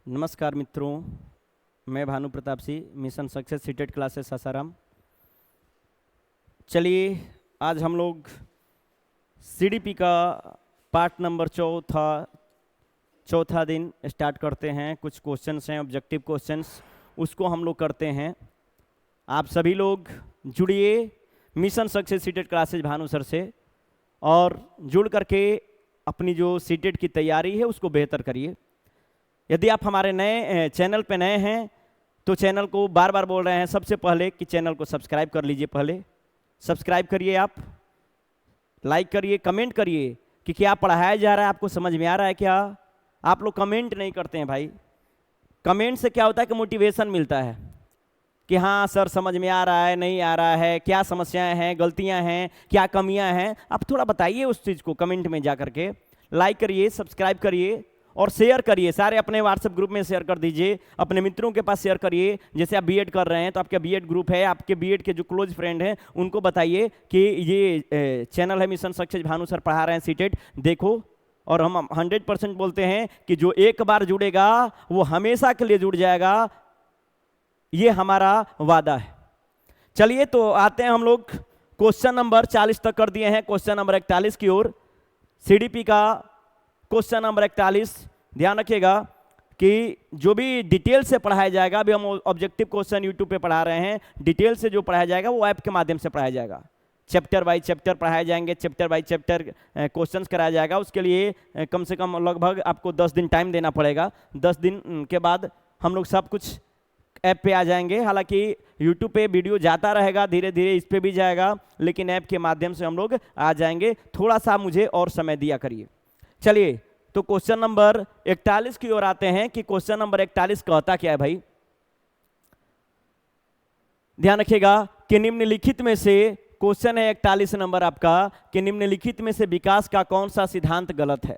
नमस्कार मित्रों, मैं Bhanu Pratap Singh, mission success CTET classes Sasaram. चलिए आज हम लोग सीडीपी का पार्ट नंबर चौथा दिन स्टार्ट करते हैं। कुछ क्वेश्चंस हैं, ऑब्जेक्टिव क्वेश्चंस, उसको हम लोग करते हैं। आप सभी लोग जुड़िए mission success CTET classes Bhanu sir से और जुड़ करके अपनी जो सीटेट की तैयारी है उसको बेहतर करिए। यदि आप हमारे नए चैनल पे नए हैं तो चैनल को बार बार बोल रहे हैं सबसे पहले कि चैनल को सब्सक्राइब कर लीजिए। पहले सब्सक्राइब करिए, आप लाइक करिए, कमेंट करिए कि क्या पढ़ाया जा रहा है, आपको समझ में आ रहा है क्या। आप लोग कमेंट नहीं करते हैं भाई। कमेंट से क्या होता है कि मोटिवेशन मिलता है कि हाँ सर समझ में आ रहा है, नहीं आ रहा है, क्या समस्याएं हैं, गलतियां हैं, क्या कमियां हैं, आप थोड़ा बताइए उस चीज़ को कमेंट में जा करके। लाइक करिए, सब्सक्राइब करिए और शेयर करिए। सारे अपने व्हाट्सएप ग्रुप में शेयर कर दीजिए, अपने मित्रों के पास शेयर करिए। जैसे आप बीएड कर रहे हैं तो आपका बीएड ग्रुप है, आपके बीएड के जो क्लोज फ्रेंड हैं उनको बताइए कि ये चैनल है मिशन सक्सेस, भानु सर पढ़ा रहे हैं सीटेट, देखो। और हम 100% बोलते हैं कि जो एक बार जुड़ेगा वो हमेशा के लिए जुड़ जाएगा, ये हमारा वादा है। चलिए तो आते हैं हम लोग क्वेश्चन नंबर 40 तक कर दिए हैं, क्वेश्चन नंबर 41 की ओर। सीडीपी का क्वेश्चन नंबर 41, ध्यान रखिएगा कि जो भी डिटेल से पढ़ाया जाएगा, अभी हम ऑब्जेक्टिव क्वेश्चन यूट्यूब पे पढ़ा रहे हैं, डिटेल से जो पढ़ाया जाएगा वो ऐप के माध्यम से पढ़ाया जाएगा। चैप्टर बाय चैप्टर पढ़ाए जाएंगे, चैप्टर बाय चैप्टर क्वेश्चंस कराया जाएगा। उसके लिए कम से कम लगभग आपको 10 दिन टाइम देना पड़ेगा। 10 दिन के बाद हम लोग सब कुछ ऐप पे आ जाएंगे। हालांकि यूट्यूब पे वीडियो जाता रहेगा, धीरे धीरे इस पे भी जाएगा, लेकिन ऐप के माध्यम से हम लोग आ जाएंगे। थोड़ा सा मुझे और समय दिया करिए। चलिए तो क्वेश्चन नंबर 41 की ओर आते हैं कि क्वेश्चन नंबर 41 कहता क्या है भाई। ध्यान रखिएगा कि निम्नलिखित में से, क्वेश्चन है 41 नंबर आपका, कि निम्नलिखित में से विकास का कौन सा सिद्धांत गलत है।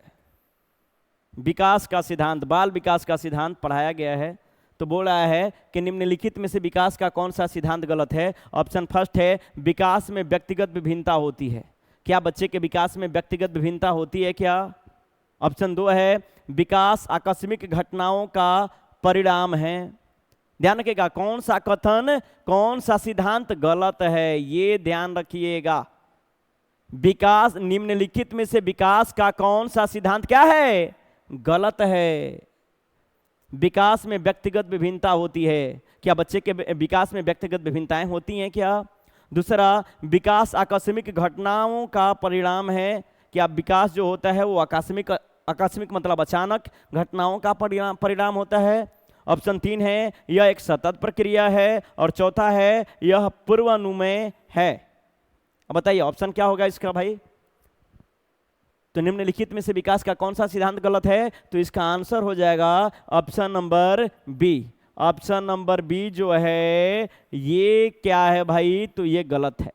विकास का सिद्धांत, बाल विकास का सिद्धांत पढ़ाया गया है, तो बोल रहा है कि निम्नलिखित में से विकास का कौन सा सिद्धांत गलत है। ऑप्शन फर्स्ट है विकास में व्यक्तिगत विभिन्नता होती है। क्या बच्चे के विकास में व्यक्तिगत विभिन्नता होती है क्या। ऑप्शन 2 है विकास आकस्मिक घटनाओं का परिणाम है। ध्यान रखिएगा कौन सा कथन, कौन सा सिद्धांत गलत है, ये ध्यान रखिएगा। विकास, निम्नलिखित में से विकास का कौन सा सिद्धांत क्या है, गलत है। विकास में व्यक्तिगत विभिन्नता होती है। क्या बच्चे के विकास में व्यक्तिगत विभिन्नताएं होती हैं क्या। दूसरा, विकास आकस्मिक घटनाओं का परिणाम है। क्या विकास जो होता है वो आकस्मिक मतलब अचानक घटनाओं का परिणाम होता है। ऑप्शन 3 है यह एक सतत प्रक्रिया है। और चौथा है यह पूर्वानुमेय है। अब बताइए ऑप्शन क्या होगा इसका भाई। तो निम्नलिखित में से विकास का कौन सा सिद्धांत गलत है, तो इसका आंसर हो जाएगा option number B. Option number B जो है ये क्या है भाई, तो ये गलत है।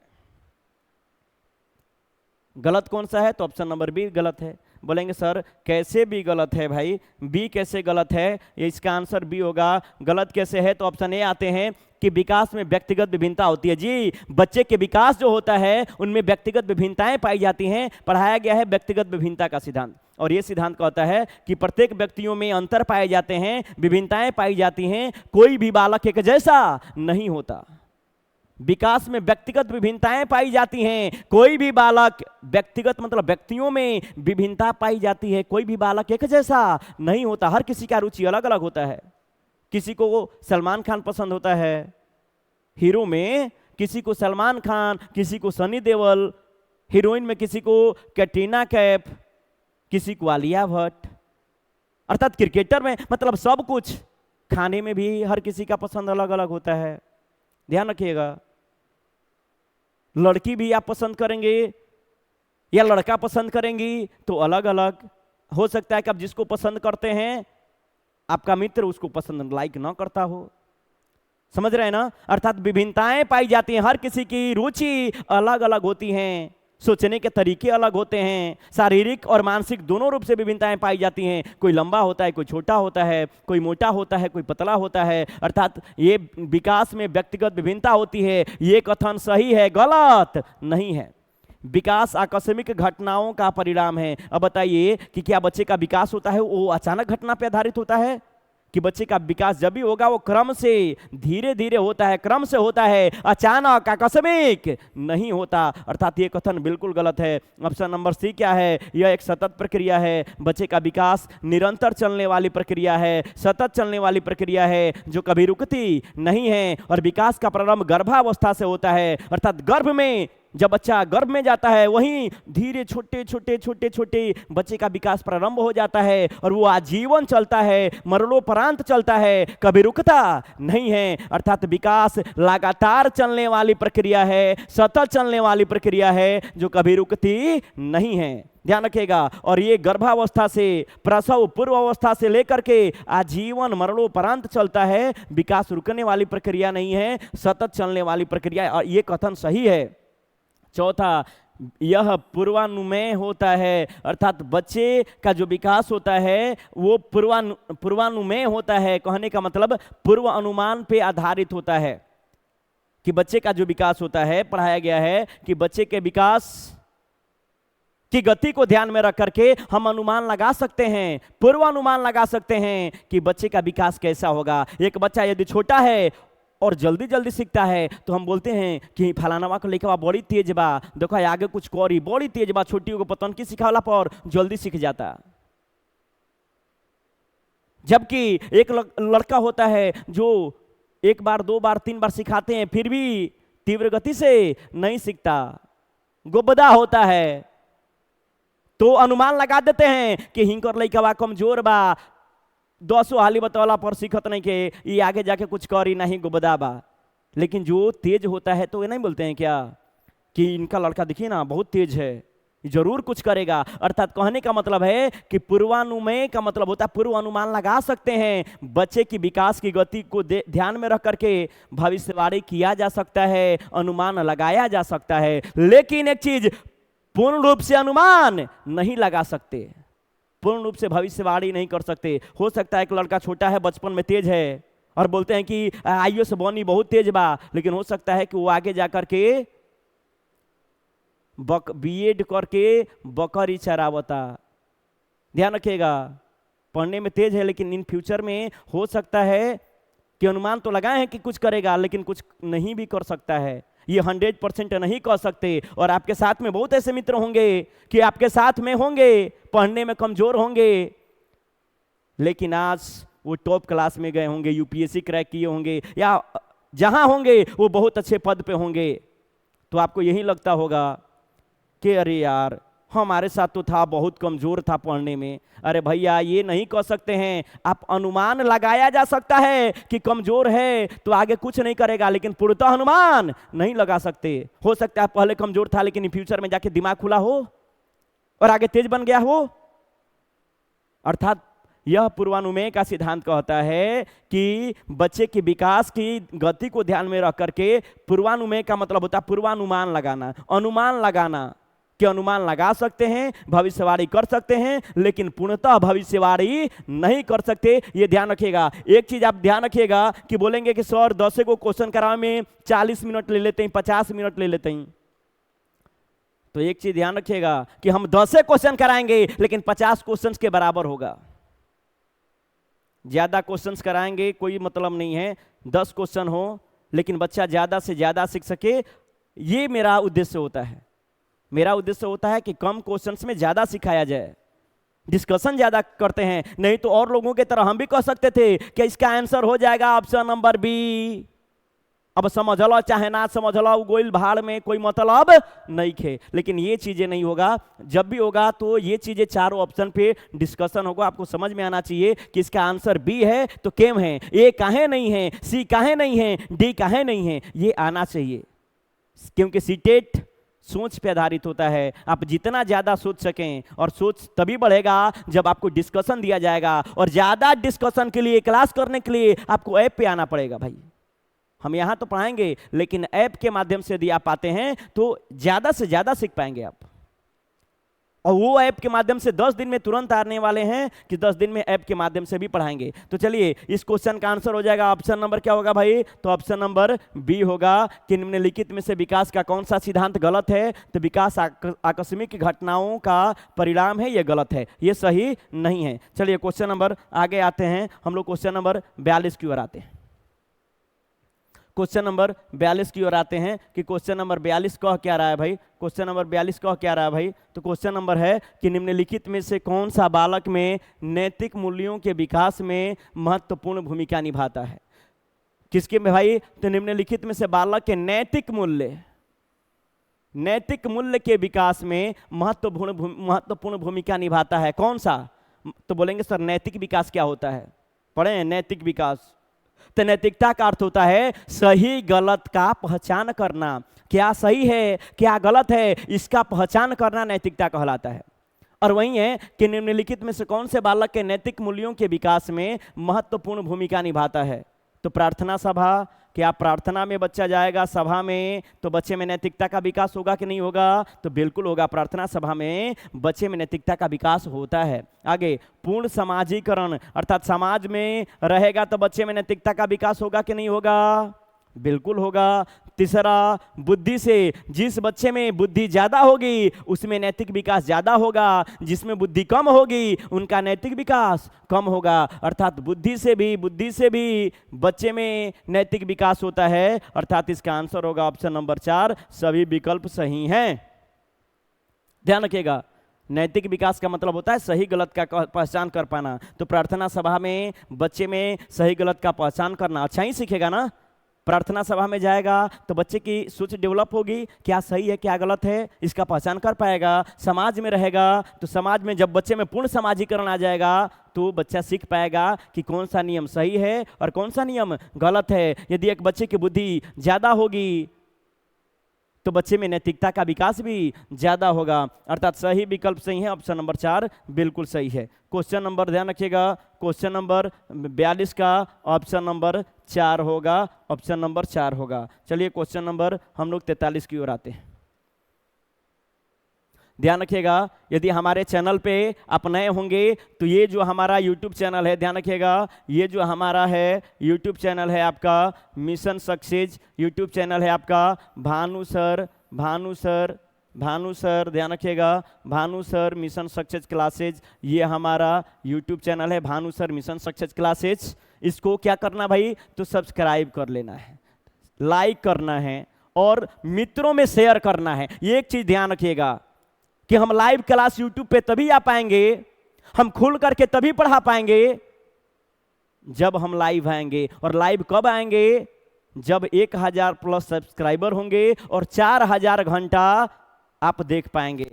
गलत कौन सा है, तो ऑप्शन नंबर बी गलत है। बोलेंगे सर कैसे भी गलत है भाई, बी कैसे गलत है, ये इसका आंसर बी होगा। गलत कैसे है, तो ऑप्शन ए आते हैं कि विकास में व्यक्तिगत विभिन्नता होती है। जी, बच्चे के विकास जो होता है उनमें व्यक्तिगत विभिन्नताएं पाई जाती हैं। पढ़ाया गया है व्यक्तिगत विभिन्नता का सिद्धांत, और यह सिद्धांत कहता है कि प्रत्येक व्यक्तियों में अंतर पाए जाते हैं, विभिन्नताएं पाई जाती हैं, कोई भी बालक एक जैसा नहीं होता। विकास में व्यक्तिगत विभिन्नताएं पाई जाती हैं, कोई भी बालक, व्यक्तिगत मतलब व्यक्तियों में विभिन्नता पाई जाती है, कोई भी बालक एक जैसा नहीं होता। हर किसी का रुचि अलग अलग होता है। किसी को सलमान खान पसंद होता है हीरो में, किसी को सलमान खान, किसी को सनी देओल, हीरोइन में किसी को कैटरीना कैफ, किसी को आलिया भट्ट, अर्थात क्रिकेटर में मतलब सब कुछ। खाने में भी हर किसी का पसंद अलग अलग होता है, ध्यान रखिएगा। लड़की भी आप पसंद करेंगे या लड़का पसंद करेंगी तो अलग अलग हो सकता है कि आप जिसको पसंद करते हैं आपका मित्र उसको पसंद लाइक ना करता हो। समझ रहे हैं ना। अर्थात विभिन्नताएं पाई जाती हैं, हर किसी की रुचि अलग अलग होती हैं, सोचने के तरीके अलग होते हैं, शारीरिक और मानसिक दोनों रूप से विभिन्नताएं पाई जाती हैं। कोई लंबा होता है, कोई छोटा होता है, कोई मोटा होता है, कोई पतला होता है। अर्थात ये विकास में व्यक्तिगत विभिन्नता होती है। ये कथन सही है, गलत नहीं है। विकास आकस्मिक घटनाओं का परिणाम है। अब बताइए कि क्या बच्चे का विकास होता है वो अचानक घटना पर आधारित होता है, कि बच्चे का विकास जब भी होगा वो क्रम से धीरे धीरे होता है, क्रम से होता है, अचानक आकस्मिक नहीं होता। अर्थात ये कथन बिल्कुल गलत है। ऑप्शन नंबर सी क्या है? यह एक सतत प्रक्रिया है। बच्चे का विकास निरंतर चलने वाली प्रक्रिया है, सतत चलने वाली प्रक्रिया है जो कभी रुकती नहीं है। और विकास का प्रारंभ गर्भावस्था से होता है, अर्थात गर्भ में जब बच्चा गर्भ में जाता है वहीं धीरे छोटे छोटे छोटे छोटे बच्चे का विकास प्रारंभ हो जाता है और वो आजीवन चलता है, मरणोपरांत चलता है, कभी रुकता नहीं है। अर्थात विकास लगातार चलने वाली प्रक्रिया है, सतत चलने वाली प्रक्रिया है जो कभी रुकती नहीं है। ध्यान रखिएगा। और ये गर्भावस्था से, प्रसव पूर्व अवस्था से लेकर के आजीवन मरणोपरांत चलता है। विकास रुकने वाली प्रक्रिया नहीं है, सतत चलने वाली प्रक्रिया। और ये कथन सही है। चौथा, यह पूर्वानुमेय होता है, अर्थात बच्चे का जो विकास होता है वो पूर्वानुमेय होता है। कहने का मतलब पूर्व अनुमान पे आधारित होता है कि बच्चे का जो विकास होता है, पढ़ाया गया है कि बच्चे के विकास की गति को ध्यान में रख करके हम अनुमान लगा सकते हैं, पूर्वानुमान लगा सकते हैं कि बच्चे का विकास कैसा होगा। एक बच्चा यदि छोटा है और जल्दी जल्दी सीखता है तो हम बोलते हैं कि फलानावा को लेकर बड़ी तेज बा, देखो आगे कुछ करी, बड़ी तेज बा, छोटियों को पतन की सिखावला पर जल्दी सीख जाता। जबकि एक लड़का होता है जो एक बार, दो बार, तीन बार सिखाते हैं फिर भी तीव्र गति से नहीं सीखता, गुबदा होता है, तो अनुमान लगा देते हैं कि हिंकर लइकवा कमजोर बा, 10 हाली बतौला पर सीखत नहीं के ये आगे जाके कुछ करी नहीं, गुबदा बा। लेकिन जो तेज होता है तो ये नहीं बोलते हैं क्या कि इनका लड़का देखिए ना बहुत तेज है, जरूर कुछ करेगा। अर्थात कहने का मतलब है कि पूर्वानुमेय का मतलब होता है पूर्व अनुमान लगा सकते हैं। बच्चे की विकास की गति को ध्यान में रख करके भविष्यवाणी किया जा सकता है, अनुमान लगाया जा सकता है। लेकिन एक चीज, पूर्ण रूप से अनुमान नहीं लगा सकते, पूर्ण रूप से भविष्यवाणी नहीं कर सकते। हो सकता है एक लड़का छोटा है, बचपन में तेज है और बोलते हैं कि आईएएस बनी बहुत तेज बा, लेकिन हो सकता है कि वो आगे जाकर के बीएड करके बकरी चरावता। ध्यान रखिएगा, पढ़ने में तेज है लेकिन इन फ्यूचर में हो सकता है कि अनुमान तो लगाए हैं कि कुछ करेगा लेकिन कुछ नहीं भी कर सकता है। ये 100% नहीं कह सकते। और आपके साथ में बहुत ऐसे मित्र होंगे कि आपके साथ में होंगे, पढ़ने में कमजोर होंगे, लेकिन आज वो टॉप क्लास में गए होंगे, यूपीएससी क्रैक किए होंगे, या जहां होंगे वो बहुत अच्छे पद पे होंगे। तो आपको यही लगता होगा कि अरे यार हमारे साथ तो था, बहुत कमजोर था पढ़ने में। अरे भैया ये नहीं कह सकते हैं। आप अनुमान लगाया जा सकता है कि कमजोर है तो आगे कुछ नहीं करेगा, लेकिन पूर्णतः अनुमान नहीं लगा सकते। हो सकता है पहले कमजोर था लेकिन फ्यूचर में जाके दिमाग खुला हो और आगे तेज बन गया हो। अर्थात यह पूर्वानुमेय का सिद्धांत कहता है कि बच्चे के विकास की गति को ध्यान में रख करके, पूर्वानुमेय का मतलब होता है पूर्वानुमान लगाना, अनुमान लगाना, कि अनुमान लगा सकते हैं, भविष्यवाणी कर सकते हैं, लेकिन पूर्णतः भविष्यवाणी नहीं कर सकते। ये ध्यान रखिएगा। एक चीज आप ध्यान रखिएगा कि बोलेंगे कि सर 10 को क्वेश्चन कराने में 40 मिनट ले लेते हैं, 50 मिनट ले लेते हैं। तो एक चीज ध्यान रखिएगा कि हम 10 क्वेश्चन कराएंगे लेकिन 50 क्वेश्चन के बराबर होगा। ज्यादा क्वेश्चंस कराएंगे कोई मतलब नहीं है, 10 क्वेश्चन हो लेकिन बच्चा ज्यादा से ज्यादा सीख सके, ये मेरा उद्देश्य होता है। मेरा उद्देश्य होता है कि कम क्वेश्चंस में ज्यादा सिखाया जाए, डिस्कशन ज्यादा करते हैं। नहीं तो और लोगों की तरह हम भी कह सकते थे कि इसका आंसर हो जाएगा ऑप्शन नंबर बी। अब समझ लो चाहे ना समझ लो, गोइल भाड़ में कोई मतलब नहीं खे। लेकिन ये चीजें नहीं होगा। जब भी होगा तो ये चीजें चारों ऑप्शन पे डिस्कशन होगा। आपको समझ में आना चाहिए कि इसका आंसर बी है तो केम है, ए काहे नहीं है, सी काहे नहीं है, डी काहे नहीं है, ये आना चाहिए। क्योंकि सीटेट सोच पे आधारित होता है। आप जितना ज्यादा सोच सकें, और सोच तभी बढ़ेगा जब आपको डिस्कशन दिया जाएगा। और ज्यादा डिस्कशन के लिए, क्लास करने के लिए आपको ऐप पे आना पड़ेगा। भाई हम यहां तो पढ़ाएंगे लेकिन ऐप के माध्यम से यदि आप आते हैं तो ज्यादा से ज्यादा सीख पाएंगे आप। और वो ऐप के माध्यम से 10 दिन में तुरंत आने वाले हैं कि 10 दिन में ऐप के माध्यम से भी पढ़ाएंगे। तो चलिए इस क्वेश्चन का आंसर हो जाएगा ऑप्शन नंबर क्या होगा भाई, तो ऑप्शन नंबर बी होगा कि निम्नलिखित में से विकास का कौन सा सिद्धांत गलत है। तो विकास आकस्मिक घटनाओं का परिणाम है, यह गलत है, यह सही नहीं है। चलिए क्वेश्चन नंबर आगे आते हैं हम लोग, क्वेश्चन नंबर 42 की ओर आते हैं। क्वेश्चन नंबर 42 की ओर आते हैं कि क्वेश्चन नंबर 42 कह क्या रहा है भाई, क्वेश्चन नंबर 42 कह क्या रहा है भाई, तो क्वेश्चन नंबर है कि निम्नलिखित में से कौन सा बालक में नैतिक मूल्यों के विकास में महत्वपूर्ण भूमिका निभाता है। किसके में भाई, तो निम्नलिखित में से बालक के नैतिक मूल्य के विकास में महत्वपूर्ण भूमिका निभाता है। कौन सा, तो बोलेंगे सर नैतिक विकास क्या होता है, पढ़े हैं नैतिक विकास। तो नैतिकता का अर्थ होता है सही गलत का पहचान करना, क्या सही है क्या गलत है इसका पहचान करना नैतिकता कहलाता है। और वही है कि निम्नलिखित में से कौन से बालक के नैतिक मूल्यों के विकास में महत्वपूर्ण भूमिका निभाता है। तो प्रार्थना सभा, क्या प्रार्थना में बच्चा जाएगा सभा में तो बच्चे में नैतिकता का विकास होगा कि नहीं होगा, तो बिल्कुल होगा, प्रार्थना सभा में बच्चे में नैतिकता का विकास होता है। आगे पूर्ण समाजीकरण, अर्थात समाज में रहेगा तो बच्चे में नैतिकता का विकास होगा कि नहीं होगा, बिल्कुल होगा। तीसरा बुद्धि से, जिस बच्चे में बुद्धि ज्यादा होगी उसमें नैतिक विकास ज्यादा होगा, जिसमें बुद्धि कम होगी उनका नैतिक विकास कम होगा। अर्थात बुद्धि से भी बच्चे में नैतिक विकास होता है, अर्थात इसका आंसर होगा ऑप्शन नंबर 4, सभी विकल्प सही हैं। ध्यान रखिएगा, नैतिक विकास का मतलब होता है सही गलत का पहचान कर पाना। तो प्रार्थना सभा में बच्चे में सही गलत का पहचान करना अच्छा ही सीखेगा ना। प्रार्थना सभा में जाएगा तो बच्चे की सोच डेवलप होगी, क्या सही है क्या गलत है इसका पहचान कर पाएगा। समाज में रहेगा तो समाज में जब बच्चे में पूर्ण समाजीकरण आ जाएगा तो बच्चा सीख पाएगा कि कौन सा नियम सही है और कौन सा नियम गलत है। यदि एक बच्चे की बुद्धि ज़्यादा होगी तो बच्चे में नैतिकता का विकास भी ज़्यादा होगा, अर्थात सही विकल्प सही है, ऑप्शन नंबर 4 बिल्कुल सही है। क्वेश्चन नंबर ध्यान रखिएगा, क्वेश्चन नंबर 42 का ऑप्शन नंबर 4 होगा, ऑप्शन नंबर 4 होगा। चलिए क्वेश्चन नंबर हम लोग 43 की ओर आते हैं। ध्यान रखिएगा, यदि हमारे चैनल पे आप नए होंगे तो ये जो हमारा यूट्यूब चैनल है, ध्यान रखिएगा, ये जो हमारा है यूट्यूब चैनल है आपका मिशन सक्सेस, यूट्यूब चैनल है आपका भानु सर, ध्यान रखिएगा, Bhanu sir mission success classes, ये हमारा यूट्यूब चैनल है Bhanu sir mission success classes. इसको क्या करना भाई, तो सब्सक्राइब कर लेना है, लाइक करना है और मित्रों में शेयर करना है। ये एक चीज ध्यान रखिएगा कि हम लाइव क्लास यूट्यूब पे तभी आ पाएंगे, हम खुल करके तभी पढ़ा पाएंगे जब हम लाइव आएंगे। और लाइव कब आएंगे, जब 1000 प्लस सब्सक्राइबर होंगे और 4000 घंटा आप देख पाएंगे।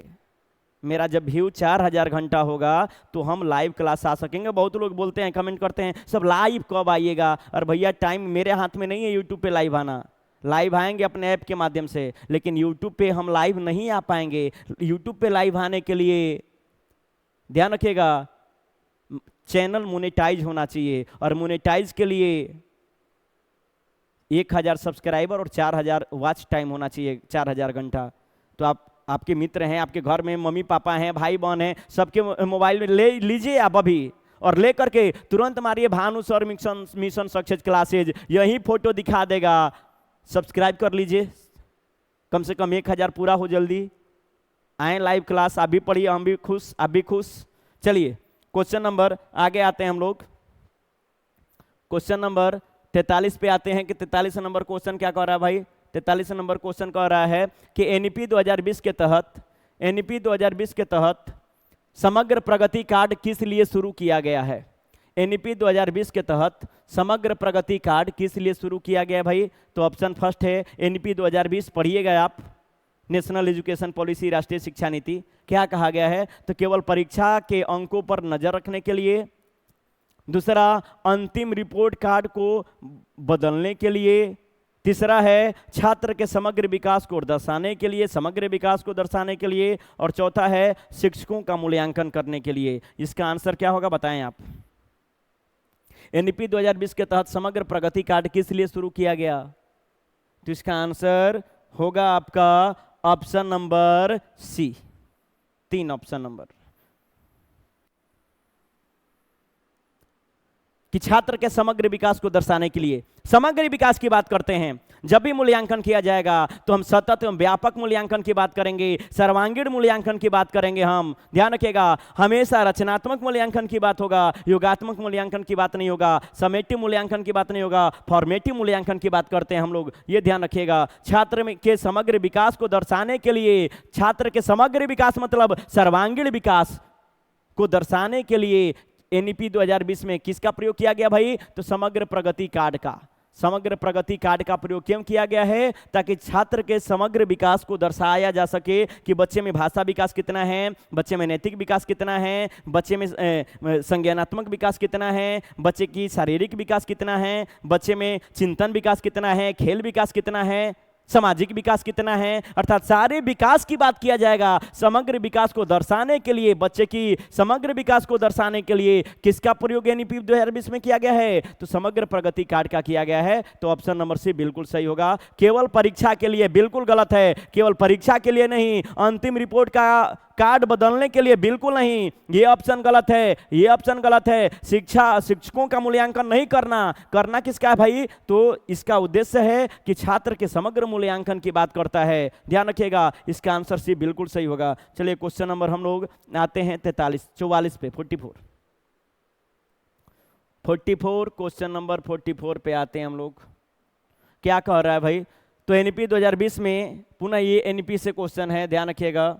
मेरा जब व्यू 4000 घंटा होगा तो हम लाइव क्लास आ सकेंगे। बहुत लोग बोलते हैं, कमेंट करते हैं, सब लाइव कब आइएगा। और भैया टाइम मेरे हाथ में नहीं है यूट्यूब पे लाइव आना, लाइव आएंगे अपने ऐप के माध्यम से, लेकिन यूट्यूब पे हम लाइव नहीं आ पाएंगे। यूट्यूब पे लाइव आने के लिए ध्यान रखिएगा चैनल मोनेटाइज होना चाहिए, और मोनेटाइज के लिए 1000 सब्सक्राइबर और 4000 वॉच टाइम होना चाहिए, 4000 घंटा। तो आपके मित्र हैं, आपके घर में मम्मी पापा हैं, भाई बहन हैं, सबके मोबाइल में ले लीजिए आप अभी, और ले करके तुरंत मारिए Bhanu sir mission success classes, यही फोटो दिखा देगा। सब्सक्राइब कर लीजिए, कम से कम 1000 पूरा हो जल्दी। आए लाइव क्लास, आप भी पढ़िए, हम भी खुश, आप भी खुश। चलिए क्वेश्चन नंबर आगे आते हैं हम लोग, क्वेश्चन नंबर 43 पे आते हैं कि 43 नंबर क्वेश्चन क्या कह रहा है भाई। 43 नंबर क्वेश्चन कह रहा है कि एनईपी 2020 के तहत समग्र प्रगति कार्ड किस लिए शुरू किया गया है। एनईपी 2020 के तहत समग्र प्रगति कार्ड किस लिए शुरू किया गया भाई, तो ऑप्शन फर्स्ट है एनईपी 2020, पढ़िएगा आप, नेशनल एजुकेशन पॉलिसी, राष्ट्रीय शिक्षा नीति। क्या कहा गया है, तो केवल परीक्षा के अंकों पर नजर रखने के लिए। दूसरा, अंतिम रिपोर्ट कार्ड को बदलने के लिए। तीसरा है छात्र के समग्र विकास को दर्शाने के लिए, और चौथा है शिक्षकों का मूल्यांकन करने के लिए। इसका आंसर क्या होगा बताएं आप। एनईपी 2020 के तहत समग्र प्रगति कार्ड किस लिए शुरू किया गया, तो इसका आंसर होगा आपका option number C, 3 option number. कि छात्र के समग्र विकास को दर्शाने के लिए, समग्र विकास की बात करते हैं, जब भी मूल्यांकन किया जाएगा तो हम सतत एवं व्यापक मूल्यांकन की बात करेंगे, सर्वांगीण मूल्यांकन की बात करेंगे। हम ध्यान रखिएगा, हमेशा रचनात्मक मूल्यांकन की बात होगा, योगात्मक मूल्यांकन की बात नहीं होगा, समेटिव मूल्यांकन की बात नहीं होगा, फॉर्मेटिव मूल्यांकन की बात करते हैं हम लोग, ये ध्यान रखिएगा। छात्र के समग्र विकास को दर्शाने के लिए, छात्र के समग्र विकास मतलब सर्वांगीण विकास को दर्शाने के लिए एनईपी 2020 में किसका प्रयोग किया गया भाई? तो समग्र प्रगति कार्ड का, समग्र प्रगति कार्ड का प्रयोग क्यों किया गया है? ताकि छात्र के समग्र विकास को दर्शाया जा सके कि बच्चे में भाषा विकास कितना है, बच्चे में नैतिक विकास कितना है, बच्चे में संज्ञानात्मक विकास कितना है, बच्चे की शारीरिक विकास कितना है, बच्चे में चिंतन विकास कितना है, खेल विकास कितना है, सामाजिक विकास कितना है, अर्थात सारे विकास की बात किया जाएगा। समग्र विकास को दर्शाने के लिए, बच्चे की समग्र विकास को दर्शाने के लिए किसका प्रयोग एनईपी 2020 में किया गया है? तो समग्र प्रगति कार्ड का किया गया है। तो ऑप्शन नंबर सी बिल्कुल सही होगा। केवल परीक्षा के लिए बिल्कुल गलत है, केवल परीक्षा के लिए नहीं, अंतिम रिपोर्ट का कार्ड बदलने के लिए बिल्कुल नहीं, ये ऑप्शन गलत है, ये ऑप्शन गलत है। शिक्षकों का मूल्यांकन नहीं करना किसका है भाई? तो इसका उद्देश्य है कि छात्र के समग्र मूल्यांकन की बात करता है, ध्यान रखिएगा। इसका आंसर सी बिल्कुल सही होगा। चलिए क्वेश्चन नंबर हम लोग आते हैं 44 पे, 44 क्वेश्चन नंबर 44 पे आते हैं हम लोग। क्या कह रहा है भाई? तो एनईपी 2020 में, पुनः ये एनईपी से क्वेश्चन है, ध्यान रखिएगा,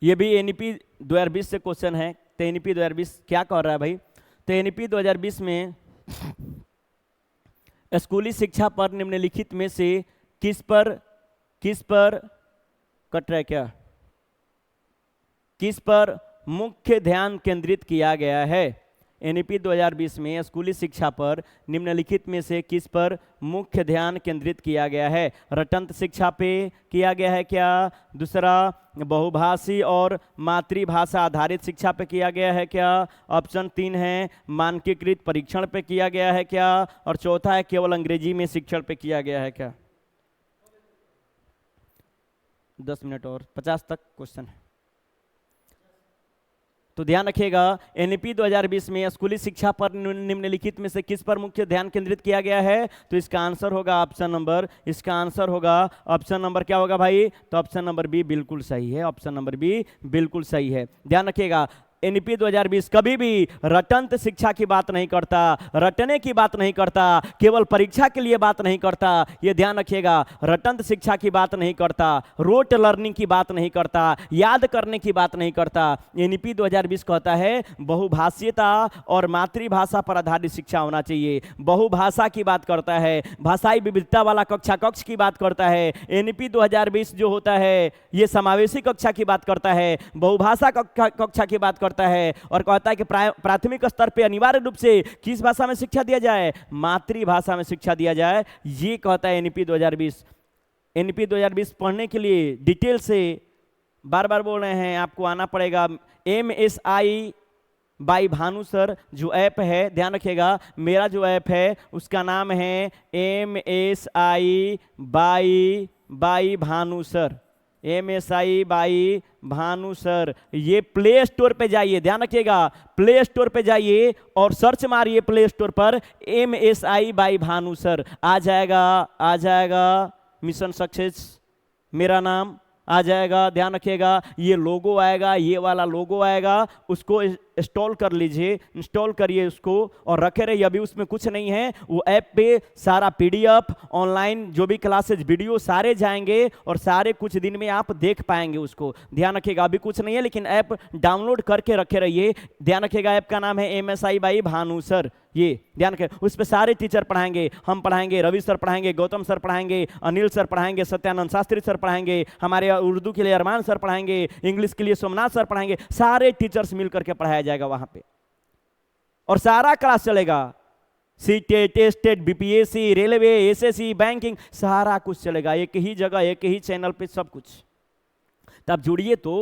ये भी एनईपी 2020 से क्वेश्चन है। तो एनईपी 2020 क्या कह रहा है भाई? तो एनईपी 2020 में स्कूली शिक्षा पर निम्नलिखित में से किस पर कट रहा है क्या? किस पर मुख्य ध्यान केंद्रित किया गया है? एनईपी 2020 में स्कूली शिक्षा पर निम्नलिखित में से किस पर मुख्य ध्यान केंद्रित किया गया है? रटंत शिक्षा पे किया गया है क्या? दूसरा, बहुभाषी और मातृभाषा आधारित शिक्षा पे किया गया है क्या? ऑप्शन 3 है मानकीकृत परीक्षण पे किया गया है क्या? और चौथा है केवल अंग्रेजी में शिक्षण पे किया गया है क्या? 10 मिनट और 50 तक क्वेश्चन है, तो ध्यान रखिएगा। एनईपी 2020 में स्कूली शिक्षा पर निम्नलिखित में से किस पर मुख्य ध्यान केंद्रित किया गया है? तो इसका आंसर होगा ऑप्शन नंबर, इसका आंसर होगा ऑप्शन नंबर क्या होगा भाई? तो ऑप्शन नंबर बी बिल्कुल सही है, ऑप्शन नंबर बी बिल्कुल सही है। ध्यान रखिएगा, एनईपी 2020 कभी भी रटंत शिक्षा की बात नहीं करता, रटने की बात नहीं करता, केवल परीक्षा के लिए बात नहीं करता, ये ध्यान रखिएगा। रटंत शिक्षा की बात नहीं करता, रोट लर्निंग की बात नहीं करता, याद करने की बात नहीं करता। एनईपी 2020 कहता है बहुभाषीयता और मातृभाषा पर आधारित शिक्षा होना चाहिए, बहुभाषा की बात करता है, भाषाई विविधता वाला कक्षा कक्ष की बात करता है। एनईपी 2020 जो होता है ये समावेशी कक्षा की बात करता है, बहुभाषा कक्षा की बात करता है, और कहता है कि प्राथमिक स्तर पे अनिवार्य रूप से किस भाषा में शिक्षा दिया जाए? मातृभाषा में शिक्षा दिया जाए, ये कहता है एनईपी 2020। एनईपी 2020 पढ़ने के लिए डिटेल से बार बार बोल रहे हैं, आपको आना पड़ेगा। MSI बाई भानु सर जो ऐप है, ध्यान रखिएगा, मेरा जो ऐप है उसका नाम है MSI by Bhanu sir, MSI by Bhanu sir. ये प्ले स्टोर पे जाइए, ध्यान रखिएगा, प्ले स्टोर पे जाइए और सर्च मारिए प्ले स्टोर पर MSI बाई भानु सर, आ जाएगा मिशन सक्सेस मेरा नाम आ जाएगा। ध्यान रखिएगा, ये लोगो आएगा, ये वाला लोगो आएगा, उसको इंस्टॉल कर लीजिए, इंस्टॉल करिए उसको और रखे रहिए। अभी उसमें कुछ नहीं है, वो ऐप पे सारा PDF ऑनलाइन जो भी क्लासेज वीडियो सारे जाएंगे और सारे कुछ दिन में आप देख पाएंगे उसको। ध्यान रखिएगा, अभी कुछ नहीं है लेकिन ऐप डाउनलोड करके रखे रहिए। ध्यान रखिएगा, ऐप का नाम है MSI बाई भानु सर, ये ध्यान रखें। उस पर सारे टीचर पढ़ाएंगे, हम पढ़ाएंगे, रवि सर पढ़ाएंगे, गौतम सर पढ़ाएंगे, अनिल सर पढ़ाएंगे, सत्यानंद शास्त्री सर पढ़ाएंगे, हमारे उर्दू के लिए अरमान सर पढ़ाएंगे, इंग्लिश के लिए सोमनाथ सर पढ़ाएंगे, सारे टीचर्स मिलकर के पढ़ाया जाएगा वहां पे और सारा क्लास चलेगा। CTET, tested, BPSC, railway, SSC, banking, सारा कुछ चलेगा एक ही जगह, एक ही चैनल पे सब कुछ। तब जुड़िए तो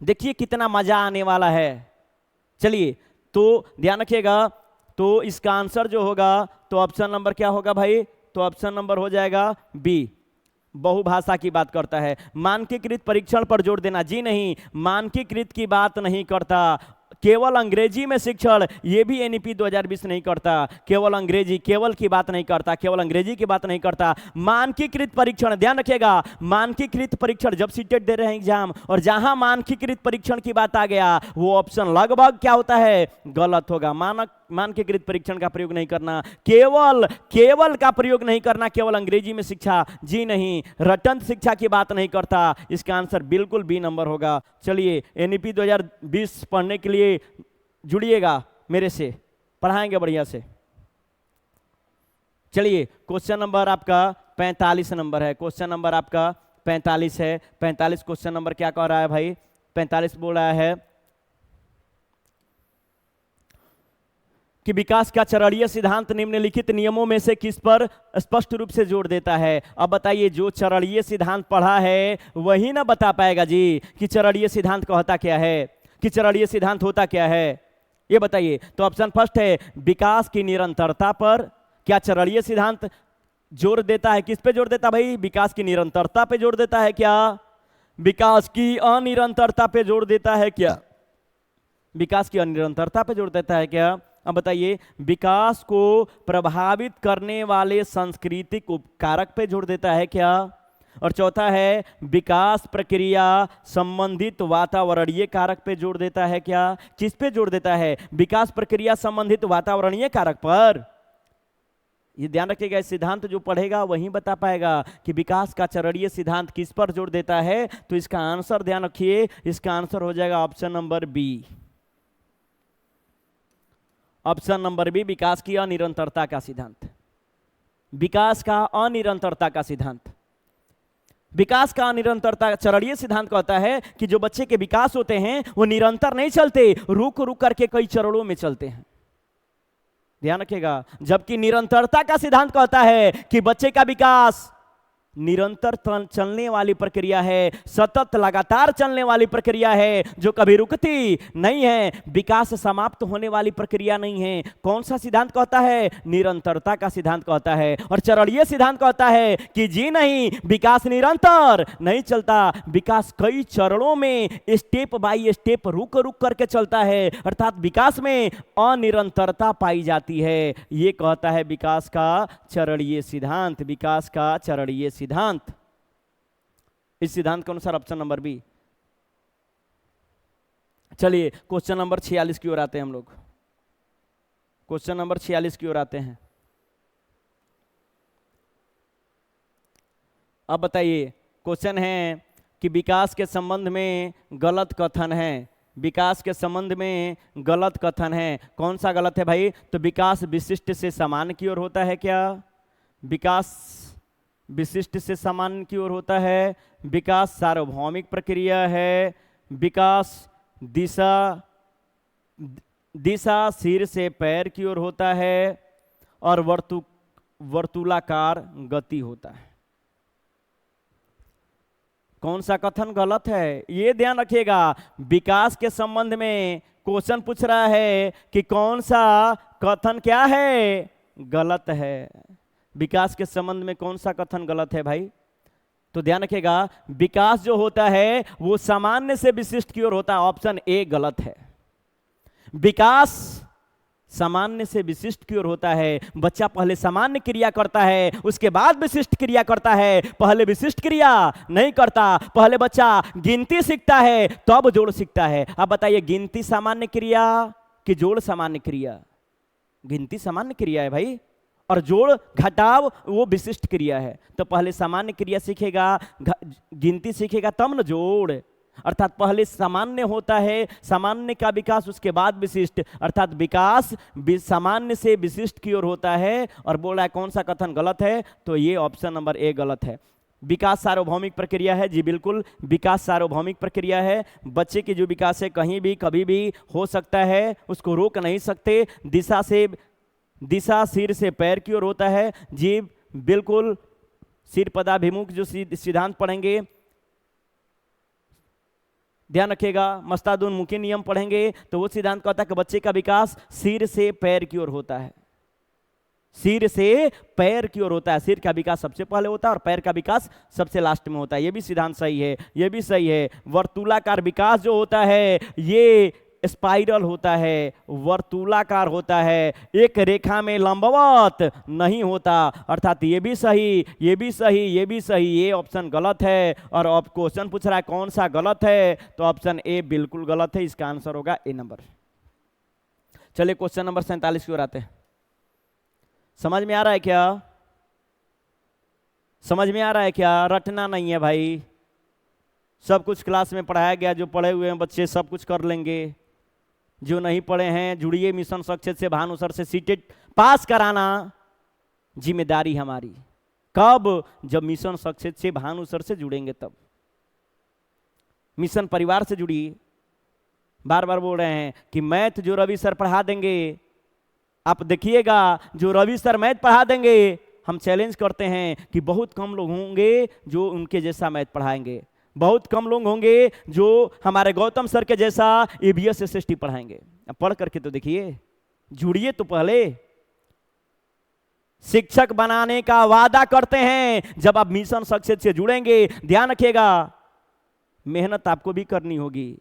देखिए कितना मजा आने वाला है। चलिए, तो ध्यान रखिएगा, तो इसका आंसर जो होगा तो ऑप्शन नंबर क्या होगा भाई? तो ऑप्शन नंबर हो जाएगा बी, बहुभाषा की बात करता है। मानकीकृत परीक्षण पर जोर देना, जी नहीं, मानकीकृत की बात नहीं करता। केवल अंग्रेजी में शिक्षण, ये भी एनईपी 2020 नहीं करता। केवल अंग्रेजी, केवल की बात नहीं करता, केवल अंग्रेजी की बात नहीं करता। मानकीकृत परीक्षण, ध्यान रखिएगा, मानकीकृत परीक्षण जब सीटेट दे रहे हैं एग्जाम और जहां मानकीकृत परीक्षण की बात आ गया, वो ऑप्शन लगभग क्या होता है, गलत होगा। मानकीकृत परीक्षण का प्रयोग नहीं करना, केवल का प्रयोग नहीं करना, केवल अंग्रेजी में शिक्षा, जी नहीं, रटंत शिक्षा की बात नहीं करता। इसका आंसर बिल्कुल बी नंबर होगा। चलिए, एनईपी 2020 पढ़ने के लिए जुड़िएगा मेरे से, पढ़ाएंगे बढ़िया से। चलिए, क्वेश्चन नंबर आपका 45 नंबर है। क्वेश्चन नंबर आपका 45 है। 45 क्वेश्चन नंबर क्या कह रहा है भाई? 45 बोल रहा है कि विकास का चरणीय सिद्धांत निम्नलिखित नियमों में से किस पर स्पष्ट रूप से जोर देता है? अब बताइए, जो चरणीय सिद्धांत पढ़ा है वही ना बता पाएगा जी कि चरणीय सिद्धांत कहता क्या है, कि चरणीय सिद्धांत होता क्या है, ये बताइए। तो ऑप्शन फर्स्ट है विकास की निरंतरता पर। क्या चरणीय सिद्धांत जोर देता है? किस पे जोर देता भाई? विकास की निरंतरता पे जोर देता है क्या? विकास की अनिरंतरता पे जोर देता है क्या? विकास की अनिरंतरता पे जोर देता है क्या? अब बताइए, विकास को प्रभावित करने वाले सांस्कृतिक उपकारक पे जोर देता है क्या? और चौथा है विकास प्रक्रिया संबंधित वातावरणीय कारक पे जोर देता है क्या? किस पे जोर देता है? विकास प्रक्रिया संबंधित वातावरणीय कारक पर। ये ध्यान रखिएगा, सिद्धांत जो पढ़ेगा वही बता पाएगा कि विकास का चरणीय सिद्धांत किस पर जोर देता है। तो इसका आंसर ध्यान रखिए, इसका आंसर हो जाएगा option number B. Option number B, विकास की अनिरंतरता का सिद्धांत। विकास का अनिरंतरता का सिद्धांत, विकास का अनिरंतरता चरणीय सिद्धांत कहता है कि जो बच्चे के विकास होते हैं वो निरंतर नहीं चलते, रुक रुक करके कई चरणों में चलते हैं। ध्यान रखिएगा, जबकि निरंतरता का सिद्धांत कहता है कि बच्चे का विकास निरंतर चलने वाली प्रक्रिया है, सतत लगातार चलने वाली प्रक्रिया है, जो कभी रुकती नहीं है, विकास समाप्त होने वाली प्रक्रिया नहीं है। कौन सा सिद्धांत कहता है? निरंतरता का सिद्धांत कहता है। और चरणीय सिद्धांत कहता है कि जी नहीं, विकास निरंतर नहीं चलता, विकास कई चरणों में स्टेप बाय स्टेप रुक रुक करके चलता है, अर्थात विकास में अनिरंतरता पाई जाती है। ये कहता है विकास का चरणीय सिद्धांत, विकास का चरणीय सिद्धांत। इस सिद्धांत के अनुसार ऑप्शन नंबर बी। चलिए, क्वेश्चन नंबर 46 की ओर आते हैं हम लोग। क्वेश्चन नंबर 46 की ओर आते हैं। अब बताइए, क्वेश्चन है कि विकास के संबंध में गलत कथन है। विकास के संबंध में गलत कथन है। कौन सा गलत है भाई? तो विकास विशिष्ट से सामान्य की ओर होता है क्या? विकास विशिष्ट से सामान्य की ओर होता है। विकास सार्वभौमिक प्रक्रिया है। विकास दिशा सिर से पैर की ओर होता है और वर्तुलाकार गति होता है। कौन सा कथन गलत है? ये ध्यान रखिएगा, विकास के संबंध में क्वेश्चन पूछ रहा है कि कौन सा कथन क्या है? गलत है। विकास के संबंध में कौन सा कथन गलत है भाई? तो ध्यान रखिएगा, विकास जो होता है वो सामान्य से विशिष्ट की ओर होता है। ऑप्शन ए गलत है। विकास सामान्य से विशिष्ट की ओर होता है। बच्चा पहले सामान्य क्रिया करता है, उसके बाद विशिष्ट क्रिया करता है, पहले विशिष्ट क्रिया नहीं करता। पहले बच्चा गिनती सीखता है, तब जोड़ सीखता है। अब बताइए, गिनती सामान्य क्रिया कि जोड़ सामान्य क्रिया? गिनती सामान्य क्रिया है भाई, और जोड़ घटाव वो विशिष्ट क्रिया है। तो पहले सामान्य क्रिया सीखेगा, गिनती सीखेगा, तब न जोड़। अर्थात पहले सामान्य होता है, सामान्य का विकास, उसके बाद विशिष्ट, अर्थात विकास सामान्य से विशिष्ट की ओर होता है। और बोल रहा है कौन सा कथन गलत है? तो ये ऑप्शन नंबर ए गलत है। विकास सार्वभौमिक प्रक्रिया है। जी बिल्कुल, विकास सार्वभौमिक प्रक्रिया है। बच्चे की जो विकास है कहीं भी कभी भी हो सकता है, उसको रोक नहीं सकते। दिशा सिर से पैर की ओर होता है। जी बिल्कुल, सिर पदाभिमुख जो सिद्धांत पढ़ेंगे, ध्यान रखिएगा, मस्तादुन्मुखी नियम पढ़ेंगे तो वो सिद्धांत कहता है कि बच्चे का विकास सिर से पैर की ओर होता है। सिर से पैर की ओर होता है। सिर का विकास सबसे पहले होता है और पैर का विकास सबसे लास्ट में होता है। ये भी सिद्धांत सही है, ये भी सही है। वर्तुलाकार विकास जो होता है ये स्पाइरल होता है, वर्तुलाकार होता है, एक रेखा में लंबवत नहीं होता। अर्थात ये भी सही, ये भी सही, ये भी सही। ये ऑप्शन गलत है। और अब क्वेश्चन पूछ रहा है कौन सा गलत है, तो ऑप्शन ए बिल्कुल गलत है। इसका आंसर होगा ए नंबर। चलिए क्वेश्चन नंबर 47 की ओर आते हैं। समझ में आ रहा है क्या? समझ में आ रहा है क्या? रटना नहीं है भाई, सब कुछ क्लास में पढ़ाया गया। जो पढ़े हुए हैं बच्चे सब कुछ कर लेंगे, जो नहीं पढ़े हैं जुड़िए मिशन सक्सेस से, भानु सर से। सीटेट पास कराना जिम्मेदारी हमारी। कब? जब मिशन सक्सेस से भानु सर से जुड़ेंगे तब। मिशन परिवार से जुड़िए। बार बार बोल रहे हैं कि मैथ जो रवि सर पढ़ा देंगे, आप देखिएगा जो रवि सर मैथ पढ़ा देंगे, हम चैलेंज करते हैं कि बहुत कम लोग होंगे जो उनके जैसा मैथ पढ़ाएंगे। बहुत कम लोग होंगे जो हमारे गौतम सर के जैसा EVS SST पढ़ाएंगे। अब पढ़ करके तो देखिए, जुड़िए तो पहले। शिक्षक बनाने का वादा करते हैं जब आप मिशन सक्सेस से जुड़ेंगे। ध्यान रखिएगा, मेहनत आपको भी करनी होगी,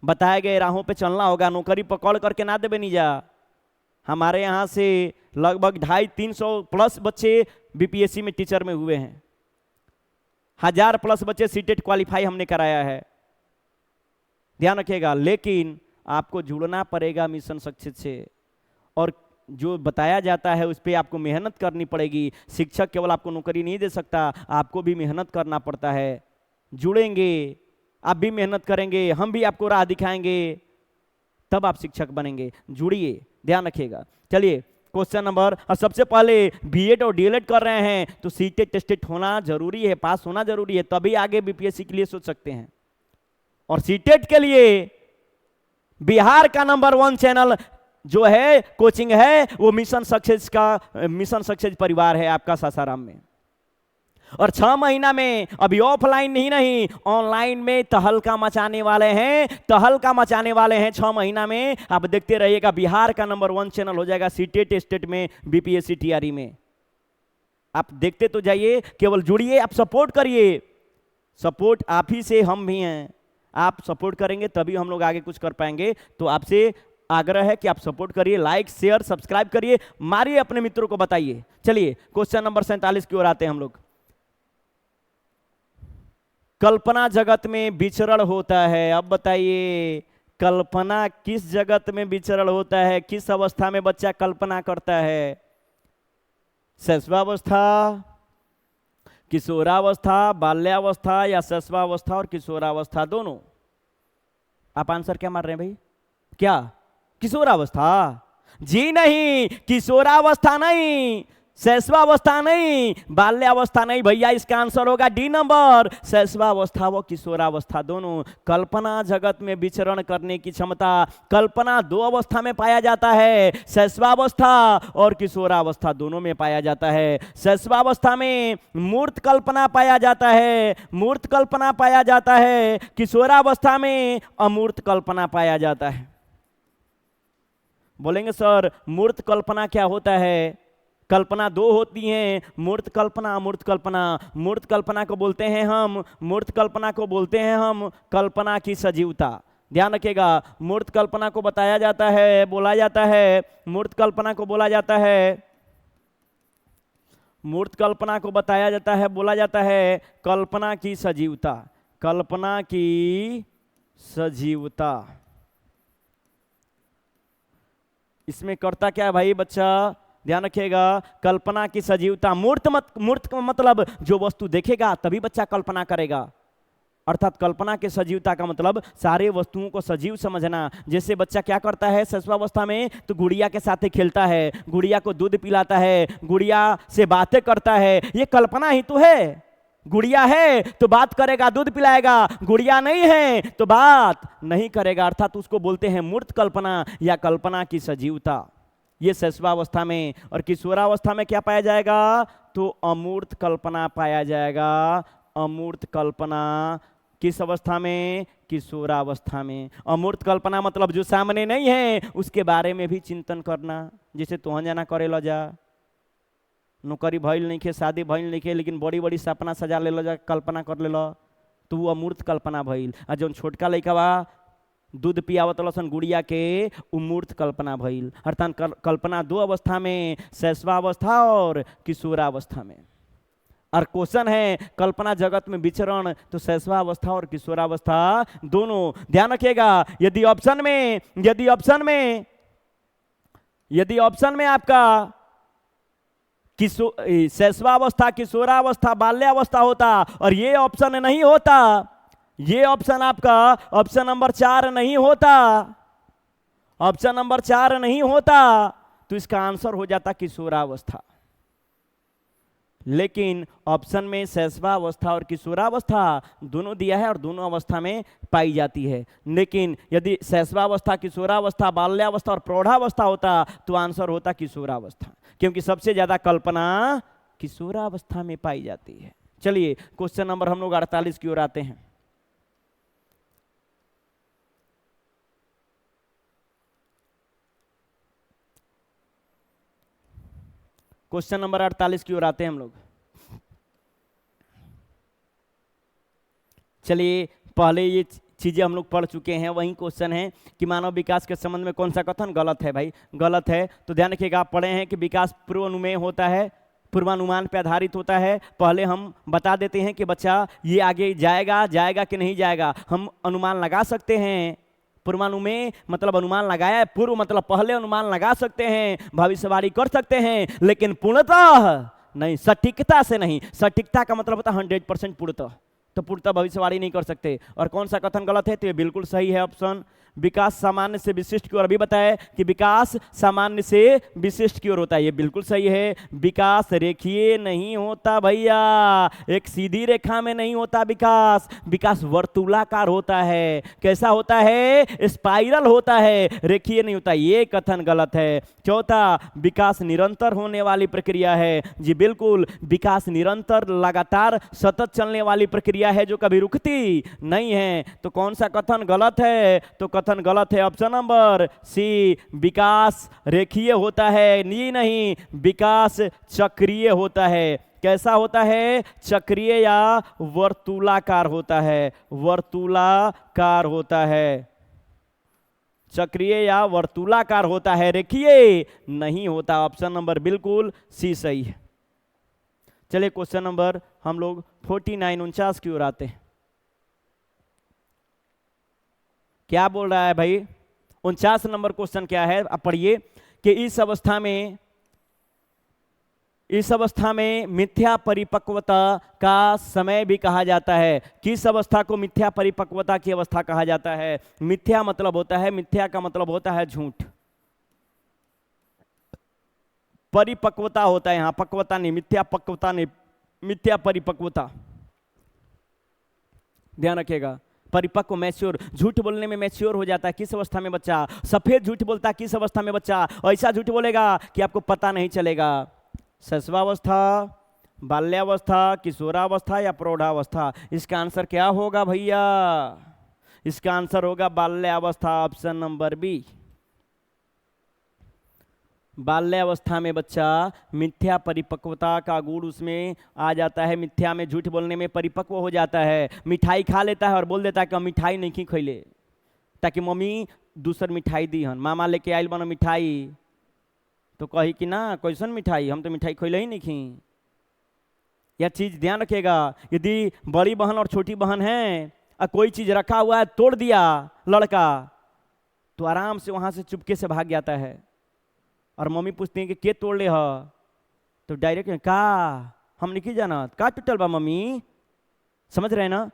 बताए गए राहों पे चलना होगा। नौकरी पकड़ करके ना देवे नहीं जा। हमारे यहाँ से लगभग 250-300 प्लस बच्चे BPSC में टीचर में हुए हैं। 1000 प्लस बच्चे सीटेट क्वालिफाई हमने कराया है। ध्यान रखिएगा, लेकिन आपको जुड़ना पड़ेगा मिशन सक्सेस से। और जो बताया जाता है उस पर आपको मेहनत करनी पड़ेगी। शिक्षक केवल आपको नौकरी नहीं दे सकता, आपको भी मेहनत करना पड़ता है। जुड़ेंगे, आप भी मेहनत करेंगे, हम भी आपको राह दिखाएंगे, तब आप शिक्षक बनेंगे। जुड़िए, ध्यान रखिएगा। चलिए क्वेश्चन नंबर, और सबसे पहले बीएड और डीएलएड कर रहे हैं तो सीटेट टेस्टेड होना जरूरी है, पास होना जरूरी है, तभी आगे बीपीएससी के लिए सोच सकते हैं। और सीटेट के लिए बिहार का नंबर 1 चैनल जो है कोचिंग है वो मिशन सक्सेस का, मिशन सक्सेस परिवार है आपका सासाराम में। और 6 महीना में अभी ऑफलाइन नहीं ऑनलाइन में तहलका मचाने वाले हैं, तहलका मचाने वाले हैं 6 महीना में। आप देखते रहिएगा, बिहार का नंबर 1 चैनल हो जाएगा सीटेट स्टेट में, बीपीएससी टीआरई में। आप देखते तो जाइए, केवल जुड़िए, आप सपोर्ट करिए। सपोर्ट आप ही से हम भी हैं, आप सपोर्ट करेंगे तभी हम लोग आगे कुछ कर पाएंगे। तो आपसे आग्रह है कि आप सपोर्ट करिए, लाइक शेयर सब्सक्राइब करिए, मारिए, अपने मित्रों को बताइए। चलिए क्वेश्चन नंबर 47 की ओर आते हैं हम लोग। कल्पना जगत में विचरण होता है। अब बताइए, कल्पना किस जगत में विचरण होता है? किस अवस्था में बच्चा कल्पना करता है? शैशवावस्था, किशोरावस्था, बाल्यावस्था, या शैशवावस्था और किशोरावस्था दोनों? आप आंसर क्या मार रहे हैं भाई? क्या किशोरावस्था? जी नहीं, किशोरावस्था नहीं, शैशवावस्था नहीं, बाल्यावस्था नहीं भैया। इसका आंसर होगा डी नंबर, शैशवावस्था व किशोरावस्था दोनों। कल्पना जगत में विचरण करने की क्षमता कल्पना 2 अवस्था में पाया जाता है, शैशवावस्था और किशोरावस्था दोनों में पाया जाता है। शैशवावस्था में मूर्त कल्पना पाया जाता है, मूर्त कल्पना पाया जाता है। किशोरावस्था में अमूर्त कल्पना पाया जाता है। बोलेंगे सर मूर्त कल्पना क्या होता है? कल्पना 2 होती हैं, मूर्त कल्पना, अमूर्त कल्पना। मूर्त कल्पना को बोलते हैं हम, मूर्त कल्पना को बोलते हैं हम कल्पना की सजीवता। ध्यान रखिएगा, मूर्त कल्पना को बताया जाता है, बोला जाता है, मूर्त कल्पना को बोला जाता है, मूर्त कल्पना को बताया जाता है, बोला जाता है कल्पना की सजीवता, कल्पना की सजीवता। इसमें करता क्या है भाई बच्चा? ध्यान रखिएगा, कल्पना की सजीवता। मूर्त का मतलब जो वस्तु देखेगा तभी बच्चा कल्पना करेगा। अर्थात कल्पना के सजीवता का मतलब सारे वस्तुओं को सजीव समझना। जैसे बच्चा क्या करता है शैशवावस्था में, तो गुड़िया के साथ खेलता है, गुड़िया को दूध पिलाता है, गुड़िया से बातें करता है, ये कल्पना ही तो है। गुड़िया है तो बात करेगा, दूध पिलाएगा, गुड़िया नहीं है तो बात नहीं करेगा। अर्थात उसको बोलते हैं मूर्त कल्पना या कल्पना की सजीवता। ये शैशवावस्था में। और किशोरावस्था में क्या पाया जाएगा? तो अमूर्त कल्पना पाया जाएगा, अमूर्त कल्पना। किस अवस्था में? किशोरावस्था में। अमूर्त कल्पना मतलब जो सामने नहीं है उसके बारे में भी चिंतन करना, जैसे तोहन जाना करे लो जा। नौकरी भइल नहीं खे, शादी भइल नहीं खे, लेकिन बड़ी बड़ी सपना सजा ले लो, जा कल्पना कर ले लो, तो वो अमूर्त कल्पना भइल। आ जौन छोटका लइका बा दूध पियावत लसन गुड़िया के, उमूर्त कल्पना भइल। अर्थात कल्पना दो अवस्था में, शैशवावस्था और किशोरावस्था में। और क्वेश्चन है कल्पना जगत में विचरण, तो शैशवावस्था और किशोरावस्था दोनों। ध्यान रखिएगा, यदि ऑप्शन में आपका शैशवावस्था, किशोरावस्था, बाल्यावस्था होता और ये ऑप्शन नहीं होता, ये ऑप्शन आपका ऑप्शन नंबर 4 नहीं होता, ऑप्शन नंबर 4 नहीं होता, तो इसका आंसर हो जाता किशोरावस्था। लेकिन ऑप्शन में शैशवावस्था और किशोरावस्था दोनों दिया है और दोनों अवस्था में पाई जाती है। लेकिन यदि शैशवावस्था, किशोरावस्था, बाल्यावस्था और प्रौढ़ावस्था होता तो आंसर होता किशोरावस्था, क्योंकि सबसे ज्यादा कल्पना किशोरावस्था में पाई जाती है। चलिए क्वेश्चन नंबर हम लोग 48 की ओर आते हैं। क्वेश्चन नंबर 48 की ओर आते हैं हम लोग। चलिए पहले ये चीजें हम लोग पढ़ चुके हैं, वही क्वेश्चन है कि मानव विकास के संबंध में कौन सा कथन गलत है। भाई गलत है तो ध्यान रखिएगा, आप पढ़े हैं कि विकास पूर्वानुमेय होता है, पूर्वानुमान पे आधारित होता है। पहले हम बता देते हैं कि बच्चा ये आगे जाएगा कि नहीं जाएगा, हम अनुमान लगा सकते हैं। पूर्वानुमेय मतलब अनुमान लगाया, पूर्व मतलब पहले अनुमान लगा सकते हैं, भविष्यवाणी कर सकते हैं, लेकिन पूर्णतः नहीं, सटीकता से नहीं। सटीकता का मतलब होता है 100% पूर्णतः, तो पूर्णतः भविष्यवाणी नहीं कर सकते। और कौन सा कथन गलत है, तो ये बिल्कुल सही है ऑप्शन विकास सामान्य से विशिष्ट की ओर। अभी बताया कि विकास सामान्य से विशिष्ट की ओर होता है, ये बिल्कुल सही है। विकास रेखीय नहीं होता भैया, एक सीधी रेखा में नहीं होता विकास, विकास वर्तुलाकार होता है। कैसा होता है, स्पाइरल होता है, रेखीय नहीं होता, ये कथन गलत है। चौथा, विकास निरंतर होने वाली प्रक्रिया है। जी बिल्कुल, विकास निरंतर लगातार सतत चलने वाली प्रक्रिया है जो कभी रुकती नहीं है। तो कौन सा कथन गलत है, तो कथन गलत है ऑप्शन नंबर सी, विकास रेखीय होता है। नहीं, विकास चक्रीय होता है। कैसा होता है, चक्रीय या वर्तुलाकार होता है, वर्तुलाकार होता है, चक्रीय या वर्तुलाकार होता है, रेखीय नहीं होता। ऑप्शन नंबर बिल्कुल सी सही है। चलिए क्वेश्चन नंबर हम लोग 49 की ओर आते हैं। क्या बोल रहा है भाई, 49 नंबर क्वेश्चन क्या है, आप पढ़िए कि इस अवस्था में मिथ्या परिपक्वता का समय भी कहा जाता है। किस अवस्था को मिथ्या परिपक्वता की अवस्था कहा जाता है। मिथ्या मतलब होता है, मिथ्या का मतलब होता है झूठ, परिपक्वता होता है यहां, पक्वता नहीं, मिथ्या पक्वता नहीं, मिथ्या परिपक्वता। ध्यान रखिएगा, परिपक्व मैच्योर, झूठ बोलने में मैच्योर हो जाता है किस अवस्था में बच्चा, सफेद झूठ बोलता है किस अवस्था में बच्चा, ऐसा झूठ बोलेगा कि आपको पता नहीं चलेगा। शैशवावस्था, बाल्यावस्था, किशोरावस्था या प्रौढ़ावस्था, इसका आंसर क्या होगा भैया, इसका आंसर होगा बाल्यावस्था, ऑप्शन नंबर बी। बाल्यावस्था में बच्चा मिथ्या परिपक्वता का गुण उसमें आ जाता है, मिथ्या में झूठ बोलने में परिपक्व हो जाता है। मिठाई खा लेता है और बोल देता है कि मिठाई नहीं खैले, ताकि मम्मी दूसर मिठाई दी हन, मामा लेके आयल बनो मिठाई, तो कही कि ना कैसन मिठाई, हम तो मिठाई खैले ही नहीं खी। यह चीज ध्यान रखिएगा, यदि बड़ी बहन और छोटी बहन है और कोई चीज रखा हुआ है तोड़ दिया लड़का, तो आराम से वहां से चुपके से भाग जाता है, और मम्मी पूछती है कि के तोड़ ले ह, तो डायरेक्ट का हम नहीं जाना का टूटल बा मम्मी, समझ रहे ना।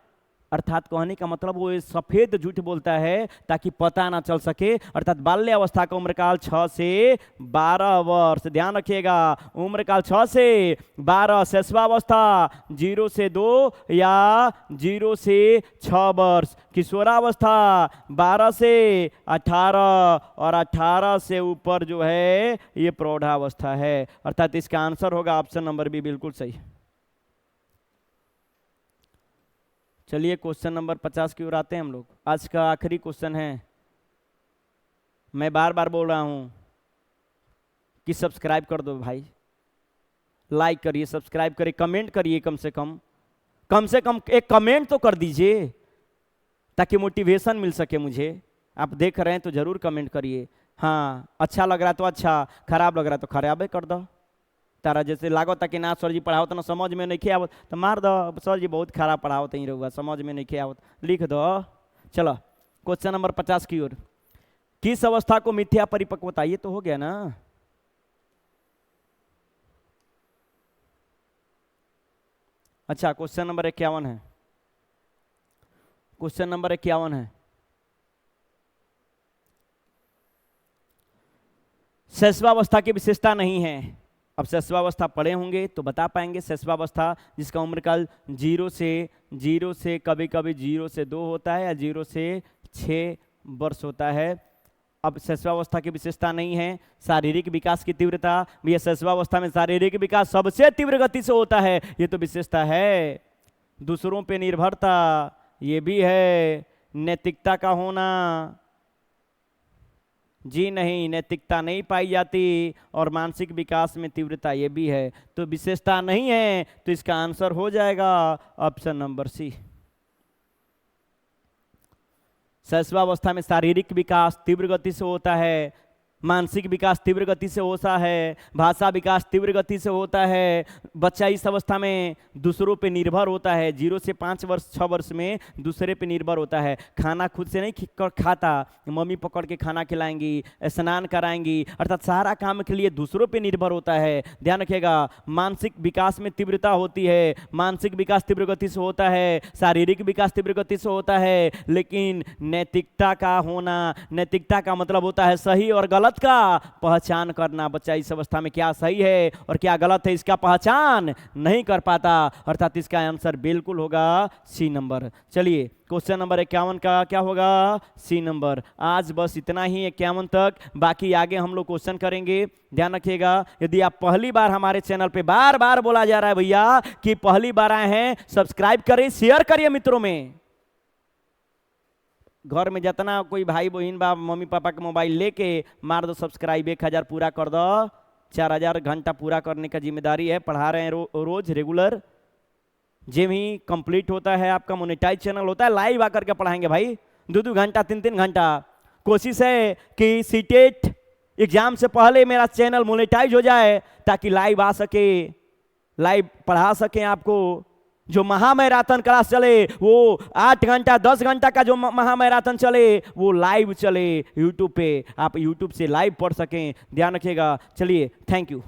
अर्थात कहने का मतलब वो सफेद झूठ बोलता है ताकि पता ना चल सके। अर्थात बाल्य अवस्था का उम्रकाल 6 से 12 वर्ष, ध्यान रखिएगा, उम्रकाल 6 से 12, शैशवावस्था 0 से 2 या 0 से 6 वर्ष, किशोरावस्था 12 से 18 और 18 से ऊपर जो है ये प्रौढ़ावस्था है। अर्थात इसका आंसर होगा ऑप्शन नंबर बी, बिल्कुल सही। चलिए क्वेश्चन नंबर 50 की ओर आते हैं हम लोग। आज का आखिरी क्वेश्चन है, मैं बार बार बोल रहा हूं कि सब्सक्राइब कर दो भाई, लाइक करिए, सब्सक्राइब करिए, कमेंट करिए, कम से कम एक कमेंट तो कर दीजिए ताकि मोटिवेशन मिल सके मुझे। आप देख रहे हैं तो जरूर कमेंट करिए। हाँ, अच्छा लग रहा है तो अच्छा, खराब लग रहा है तो खराबे कर दो। तारा जैसे लागत कि ना सर जी पढ़ाओ तो ना समझ में नहीं आवत तो मार दो, सर जी बहुत खराब पढ़ाओ तो ही रहुआ, समझ में नहीं आवत, लिख दो। चलो क्वेश्चन नंबर 50 की ओर। किस अवस्था को मिथ्या परिपक्वता, ये तो हो गया ना। अच्छा क्वेश्चन नंबर 51 है, क्वेश्चन नंबर 51 है। शैशवावस्था की विशेषता नहीं है। अब शैशवावस्था पढ़े होंगे तो बता पाएंगे। शैशवावस्था जिसका उम्र काल 0 से कभी कभी 0 से 2 होता है या 0 से 6 वर्ष होता है। अब शैशवावस्था की विशेषता नहीं है। शारीरिक विकास की तीव्रता, भैया शैशवावस्था में शारीरिक विकास सबसे तीव्र गति से होता है, ये तो विशेषता है। दूसरों पे निर्भरता, ये भी है। नैतिकता का होना, जी नहीं, नैतिकता नहीं पाई जाती। और मानसिक विकास में तीव्रता, ये भी है। तो विशेषता नहीं है, तो इसका आंसर हो जाएगा ऑप्शन नंबर सी। शैशवावस्था में शारीरिक विकास तीव्र गति से होता है, मानसिक विकास तीव्र गति से होता है, भाषा विकास तीव्र गति से होता है। बच्चा इस अवस्था में दूसरों पे निर्भर होता है। 0 से 5 वर्ष 6 वर्ष में दूसरे पे निर्भर होता है। खाना खुद से नहीं खाता, मम्मी पकड़ के खाना खिलाएंगी, स्नान कराएंगी, अर्थात सारा काम के लिए दूसरों पे निर्भर होता है। ध्यान रखिएगा, मानसिक विकास में तीव्रता होती है। मानसिक विकास तीव्र गति से होता है, शारीरिक विकास तीव्र गति से होता है। लेकिन नैतिकता का होना, नैतिकता का मतलब होता है सही और गलत का पहचान करना। बच्चा इस अवस्था में क्या सही है और क्या गलत है इसका पहचान नहीं कर पाता, अर्थात इसका आंसर बिल्कुल होगा सी नंबर। चलिए क्वेश्चन नंबर 51 का क्या होगा, सी नंबर। आज बस इतना ही 51 तक, बाकी आगे हम लोग क्वेश्चन करेंगे। ध्यान रखिएगा, यदि आप पहली बार हमारे चैनल पे, बार बार बोला जा रहा है भैया कि पहली बार आए हैं, सब्सक्राइब करें, शेयर करिए मित्रों में। घर में जितना कोई भाई बहन बा, मम्मी पापा के मोबाइल लेके मार दो सब्सक्राइब, 1000 पूरा कर दो। 4000 घंटा पूरा करने का जिम्मेदारी है। पढ़ा रहे हैं रोज रेगुलर। जब ही कंप्लीट होता है आपका मोनेटाइज चैनल होता है, लाइव आकर के पढ़ाएंगे भाई, 2-2 घंटा 3-3 घंटा। कोशिश है कि सीटेट एग्जाम से पहले मेरा चैनल मोनेटाइज हो जाए ताकि लाइव आ सके, लाइव पढ़ा सकें आपको। जो महामैराथन क्लास चले वो 8 घंटा 10 घंटा का जो महामैराथन चले वो लाइव चले यूट्यूब पे, आप यूट्यूब से लाइव पढ़ सकें। ध्यान रखिएगा। चलिए, थैंक यू।